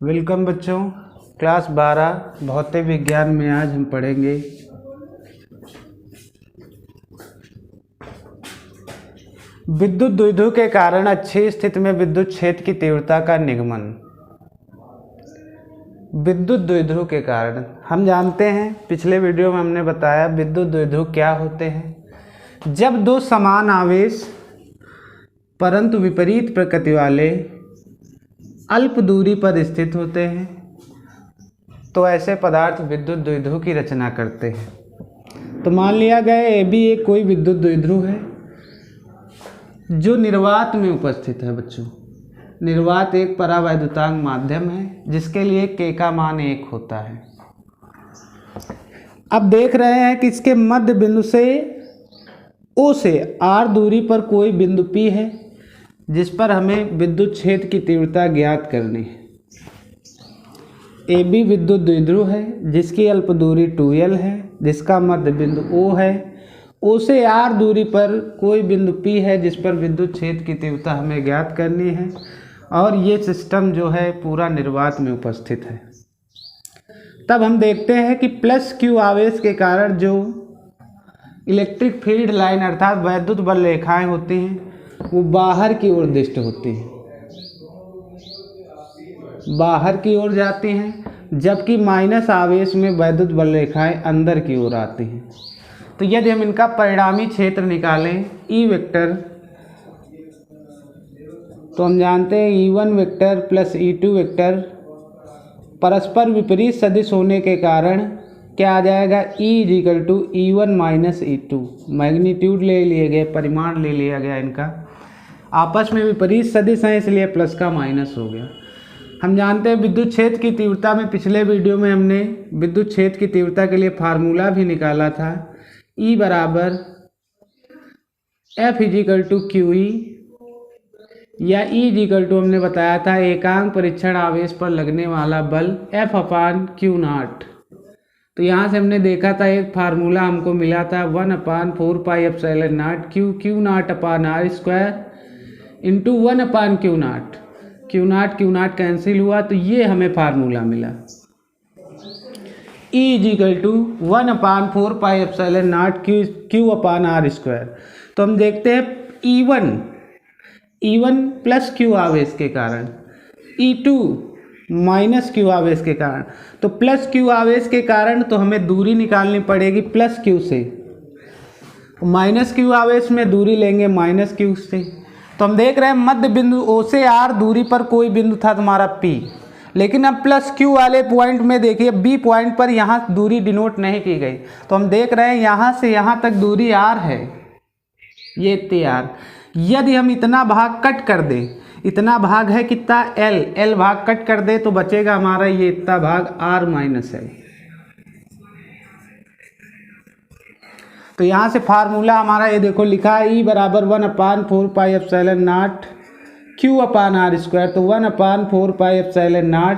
Welcome बच्चों, class 12 भौतिक विज्ञान में आज हम पढ़ेंगे विद्युत द्विध्रुव के कारण अच्छी स्थिति में विद्युत क्षेत्र की तीव्रता का निगमन। विद्युत द्विध्रुव के कारण हम जानते हैं, पिछले वीडियो में हमने बताया विद्युत द्विध्रुव क्या होते हैं। जब दो समान आवेश परंतु विपरीत प्रकृति वाले अल्प दूरी पर स्थित होते हैं तो ऐसे पदार्थ विद्युत द्विध्रुव की रचना करते हैं। तो मान लिया गया ए बी एक कोई विद्युत द्विध्रुव है जो निर्वात में उपस्थित है। बच्चों, निर्वात एक परावैद्युतांक माध्यम है जिसके लिए के का मान 1 होता है। अब देख रहे हैं कि इसके मध्य बिंदु से ओ से आर दूरी पर कोई बिंदु पी है जिस पर हमें विद्युत क्षेत्र की तीव्रता ज्ञात करनी है। ए बी विद्युत द्विध्रुव है जिसकी अल्प दूरी 2L है, जिसका मध्य बिंदु O है। O से R दूरी पर कोई बिंदु P है जिस पर विद्युत क्षेत्र की तीव्रता हमें ज्ञात करनी है, और ये सिस्टम जो है पूरा निर्वात में उपस्थित है। तब हम देखते हैं कि प्लस Q आवेश के कारण जो इलेक्ट्रिक फील्ड लाइन अर्थात वैद्युत बल रेखाएं होती हैं वो बाहर की ओर दिष्ट होती हैं, बाहर की ओर जाती हैं, जबकि माइनस आवेश में वैद्युत बल रेखाएं अंदर की ओर आती हैं। तो यदि हम इनका परिणामी क्षेत्र निकालें ई वेक्टर, तो हम जानते हैं E1 vector plus E2 vector परस्पर विपरीत सदिश होने के कारण क्या आ जाएगा, E=E1 माइनस E2। मैग्नीट्यूड ले लिए गए, परिमाण ले लिया गया इनका, आपस में विपरीत सदिश हैं इसलिए प्लस का माइनस हो गया। हम जानते हैं विद्युत क्षेत्र की तीव्रता में पिछले वीडियो में हमने विद्युत क्षेत्र की तीव्रता के लिए फार्मूला भी निकाला था, E बराबर F=QE या E हमने बताया था एकांक परीक्षण आवेश पर लगने वाला बल F/Q0। तो यहाँ से हमने देखा था एक फार्मूला हमको मिला था 1/4πε0 Q0/R² into 1/Q0। Q0 cancel हुआ तो ये हमें फार्मूला मिला E=1/4πε0 Q/R²। तो हम देखते हैं E1 प्लस Q आवेश के कारण, E2 माइनस Q आवेश के कारण। तो प्लस Q आवेश के कारण तो हमें दूरी निकालनी पड़ेगी प्लस Q से, माइनस Q आवेश में दूरी लेंगे माइनस Q से। तो हम देख रहे हैं मध्य बिंदु O से R दूरी पर कोई बिंदु था तुम्हारा P, लेकिन अब प्लस Q वाले पॉइंट में देखिए B पॉइंट पर यहाँ दूरी डिनोट नहीं की गई। तो हम देख रहे हैं यहाँ से यहाँ तक दूरी R है, ये इतनी R। यदि हम इतना भाग कट कर दें, इतना भाग है कितना L भाग कट कर दे तो बचेगा हमारा ये इतना भाग R माइनस L। तो यहाँ से फार्मूला हमारा ये देखो लिखा है E बराबर 1/4πε0 Q/R²। तो 1/4πε0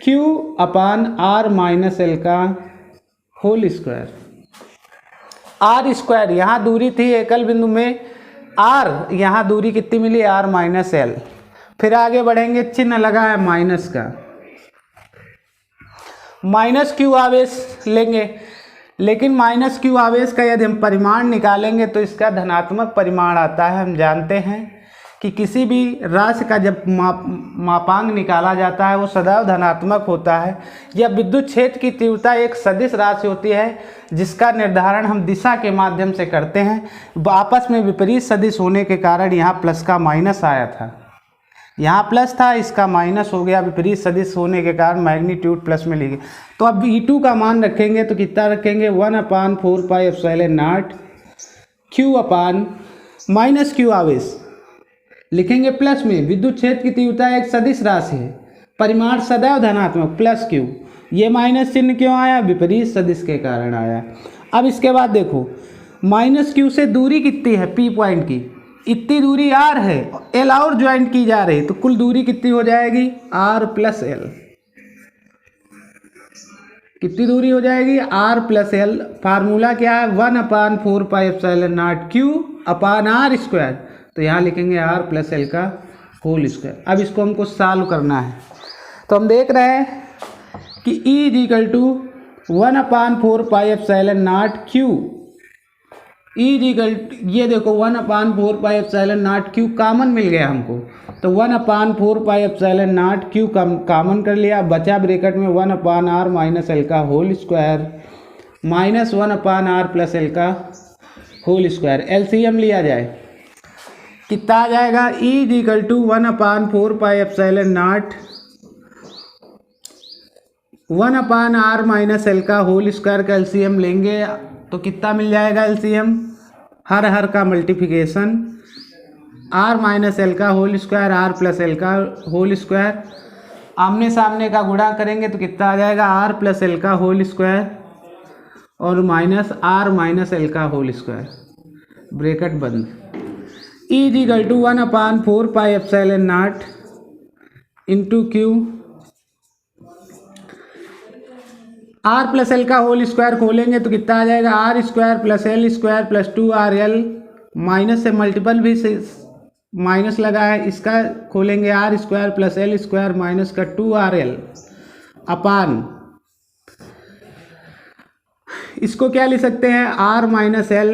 Q/R माइनस L का होल स्क्वायर। R², यहाँ दूरी थी एकल बिंदु में R, यहाँ दूरी कितनी मिली R माइनस L। फिर आगे बढ़ेंगे, चिन्ह लगा है माइनस का, माइनस Q आवेश लेंगे, लेकिन माइनस Q आवेश का यदि हम परिमाण निकालेंगे तो इसका धनात्मक परिमाण आता है। हम जानते हैं कि किसी भी राशि का जब मापांक निकाला जाता है वो सदैव धनात्मक होता है। यह विद्युत क्षेत्र की तीव्रता एक सदिश राशि होती है जिसका निर्धारण हम दिशा के माध्यम से करते हैं। आपस में विपरीत सदिश होने के कारण यहाँ प्लस का माइनस आया था, यहाँ प्लस था इसका माइनस हो गया, विपरीत सदिश होने के कारण मैग्नीट्यूड प्लस में लिखे। तो अब E2 का मान रखेंगे तो कितना रखेंगे, 1/4πε0 Q/ माइनस Q आवेश लिखेंगे प्लस में। विद्युत क्षेत्र की तीव्रता एक सदिश राशि है, परिमाण सदैव धनात्मक प्लस Q। ये माइनस चिन्ह क्यों आया, विपरीत सदिश के कारण आया। अब इसके बाद देखो माइनस Q से दूरी कितनी है P पॉइंट की, इतनी दूरी R है, L और ज्वाइंट की जा रही, तो कुल दूरी कितनी हो जाएगी R प्लस L। कितनी दूरी हो जाएगी R प्लस L। फार्मूला क्या है, 1/4πε0 Q/R²। तो यहाँ लिखेंगे R प्लस L का होल स्क्वायर। अब इसको हमको सॉल्व करना है। तो हम देख रहे हैं कि E is equal to 1/4 pi epsilon naught Q। E is equal, ये देखो 1/4 pi epsilon naught Q common मिल गया हमको, तो 1/4 pi epsilon naught Q common कर लिया, बचा ब्रैकेट में 1/r माइनस एल का whole square minus 1/r plus L का होल स्क्वायर। एलसीएम लिया जाए कितना आ जाएगा, E is equal to 1/4 pi epsilon naught 1/r minus L का होल स्क्वायर का एलसीएम लेंगे तो कितना मिल जाएगा एलसीएम, हर का मल्टीप्लिकेशन, r माइनस एल का whole square r plus L का होल स्क्वायर, आमने सामने का गुणा करेंगे तो कितना आ जाएगा, r प्लस एल का होल स्क्वायर और माइनस r माइनस एल का होल स्क्वायर, ब्रैकेट बंद। E is equal to 1/4 pi epsilon naught into Q, r plus L का होल स्क्वायर खोलेंगे तो कितना आ जाएगा, r square plus L square plus 2rl, minus से मल्टीपल भी से माइनस लगा है, इसका खोलेंगे r square plus L square minus का 2rl अपान, इसको क्या लिख सकते हैं, r माइनस एल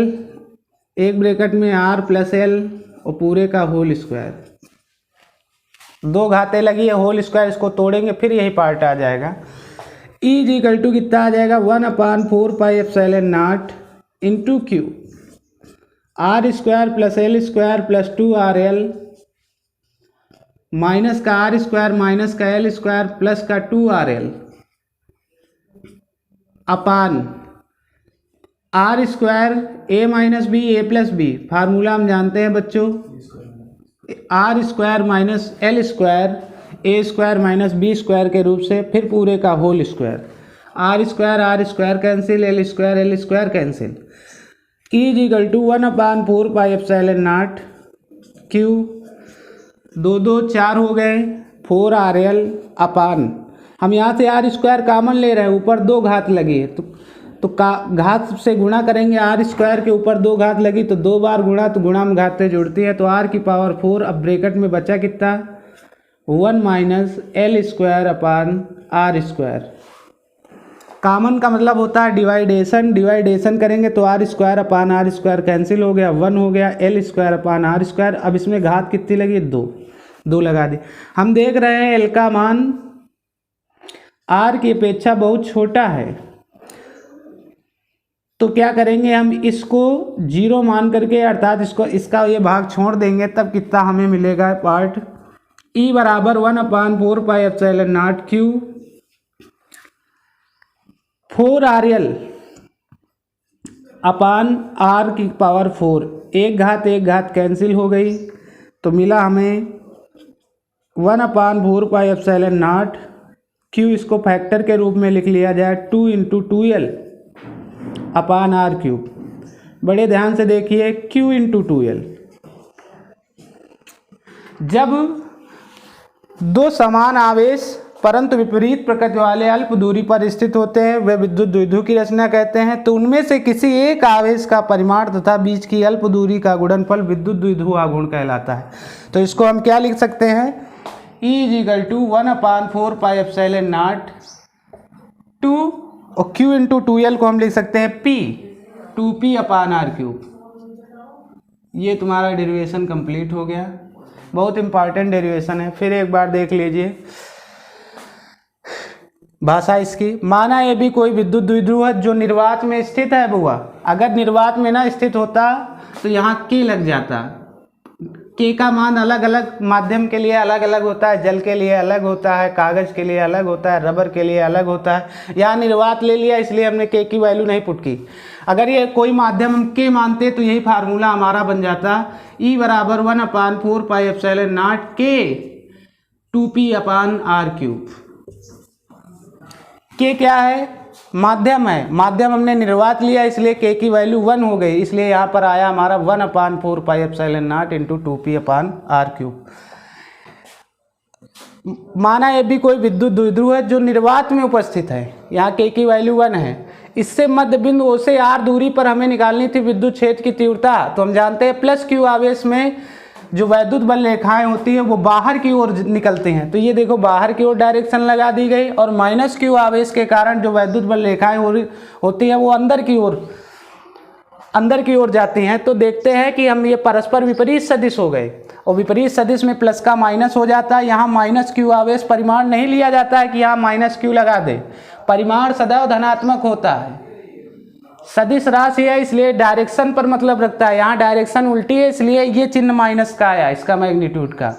एक ब्रैकेट में r प्लस एल और पूरे का होल स्क्वायर, दो घातें लगी है होल स्क्वायर, इसको तोड़ेंगे फिर यही पार्ट आ जाएगा। E इज इक्वल टू कितना आ जाएगा, 1/4 pi epsilon naught into Q, r square plus L square plus 2rl minus का r स्क्वायर माइनस का एल स्क्वायर प्लस का 2rl upon r square a minus B A plus B, formula हम जानते हैं बच्चों, r square minus L square A square minus B square के रूप से, फिर पूरे का whole square, r square cancel, L square cancel. E is equal to 1/4 pi epsilon naught Q, 2 2 4 हो गए, 4rl अपान, हम यहाँ से r स्क्वायर कॉमन ले रहे हैं, ऊपर दो घात लगी है तो घात से गुणा करेंगे, r स्क्वायर के ऊपर दो घात लगी तो दो बार गुणा, तो गुणा में घातें जुड़ती है, तो r की पावर 4, अब ब्रैकेट में बचा कितना, 1 minus L square upon r square, common का मतलब होता है डिवाइडेशन, डिवाइडेशन करेंगे तो r square upon r square cancel हो गया, 1 हो गया, L square upon r square, अब इसमें घात कितनी लगी, 2 लगा दी। हम देख रहे हैं एल का मान r की अपेक्षा बहुत छोटा है, तो क्या करेंगे हम इसको 0 मान करके, अर्थात इसका ये भाग छोड़ देंगे, तब कितना हमें मिलेगा पार्ट, E बराबर 1/4 pi epsilon naught Q 4rl अपान r की पावर 4, एक घात कैंसिल हो गई, तो मिला हमें 1/4 पाई एप्सिलॉन नॉट Q, इसको फैक्टर के रूप में लिख लिया जाए 2 × 2l अपान r³। बड़े ध्यान से देखिए, Q × 2l, जब दो समान आवेश परंतु विपरीत प्रकृति वाले अल्प दूरी पर स्थित होते हैं, वे विद्युत द्विध्रुव की रचना कहते हैं, तो उनमें से किसी एक आवेश का परिमाण तथा बीच की अल्प दूरी का गुणनफल विद्युत द्विध्रुव आघूर्ण कहलाता है। तो इसको हम क्या लिख सकते हैं, E is equal to 1/4 pi epsilon naught 2 और Q × 2l को हम लिख सकते हैं P 2P अपान r³। ये तुम्हारा डेरिवेशन कंप्लीट हो गया, बहुत इंपॉर्टेंट डेरिवेशन है, फिर एक बार देख लीजिए भाषा इसकी। माना ये भी कोई विद्युत द्विध्रुव है जो निर्वात में स्थित है बुआ, अगर निर्वात में ना स्थित होता तो यहाँ के लग जाता, के का मान अलग अलग माध्यम के लिए अलग अलग होता है, जल के लिए अलग होता है, कागज के लिए अलग होता है, रबर के लिए अलग होता है, यहाँ निर्वात ले लिया इसलिए हमने के की वैल्यू नहीं पुट की। अगर ये कोई माध्यम हम के मानते तो यही फार्मूला हमारा बन जाता, E बराबर 1/4 pi epsilon not K 2P upon r³। के क्या है, माध्यम है, माध्यम हमने निर्वात लिया इसलिए के की वैल्यू 1 हो गई, इसलिए यहाँ पर आया हमारा 1/4 pi epsilon naught into 2P अपान r³। माना ये भी कोई विद्युत द्विध्रुव है जो निर्वात में उपस्थित है, यहाँ के की वैल्यू 1 है, इससे मध्य बिंदु O से r दूरी पर हमें निकालनी थी विद्युत क्षेत्र की तीव्रता, तो हम जानते हैं प्लस Q आवेश में जो वैद्युत बल रेखाएं होती हैं वो बाहर की ओर निकलती हैं। तो ये देखो बाहर की ओर डायरेक्शन लगा दी गई, और माइनस क्यू आवेश के कारण जो वैद्युत बल रेखाएं होती हैं वो अंदर की ओर जाती हैं। तो देखते हैं कि हम ये परस्पर विपरीत सदिश हो गए, और विपरीत सदिश में प्लस का माइनस हो जाता है। यहाँ माइनस क्यू आवेश परिमाण नहीं लिया जाता है कि यहाँ माइनस क्यू लगा दे, परिमाण सदैव धनात्मक होता है। सदिश राशि है इसलिए डायरेक्शन पर मतलब रखता है, यहाँ डायरेक्शन उल्टी है इसलिए ये चिन्ह माइनस का आया, इसका मैग्नीट्यूड का।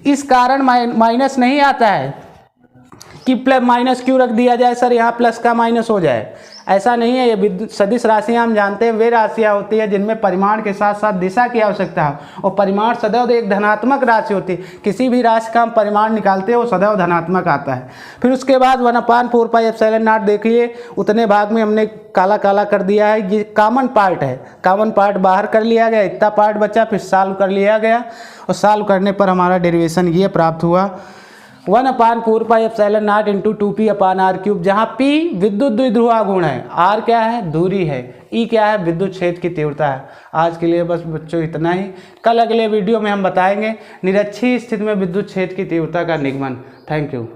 इस कारण माइनस नहीं आता है कि प्लस माइनस क्यू रख दिया जाए सर यहाँ प्लस का माइनस हो जाए, ऐसा नहीं है। ये विद्युत सदिश राशियाँ हम जानते हैं वे राशियाँ होती है जिनमें परिमाण के साथ साथ दिशा की आवश्यकता है, और परिमाण सदैव एक धनात्मक राशि होती है। किसी भी राशि का हम परिमाण निकालते हैं वो सदैव धनात्मक आता है। फिर उसके बाद 1/4πε0 देखिए, उतने भाग में हमने काला काला कर दिया है, ये कॉमन पार्ट है, कॉमन पार्ट बाहर कर लिया गया, इतना पार्ट बचा, फिर सॉल्व कर लिया गया, और सॉल्व करने पर हमारा डेरिवेशन ये प्राप्त हुआ 1/4πε0 इंटू 2p/r³, जहाँ p विद्युत द्विध्रुवा गुण है, r क्या है दूरी है, e क्या है विद्युत क्षेत्र की तीव्रता है। आज के लिए बस बच्चों इतना ही। कल अगले वीडियो में हम बताएंगे निरक्षीय स्थिति में विद्युत क्षेत्र की तीव्रता का निगमन। Thank you.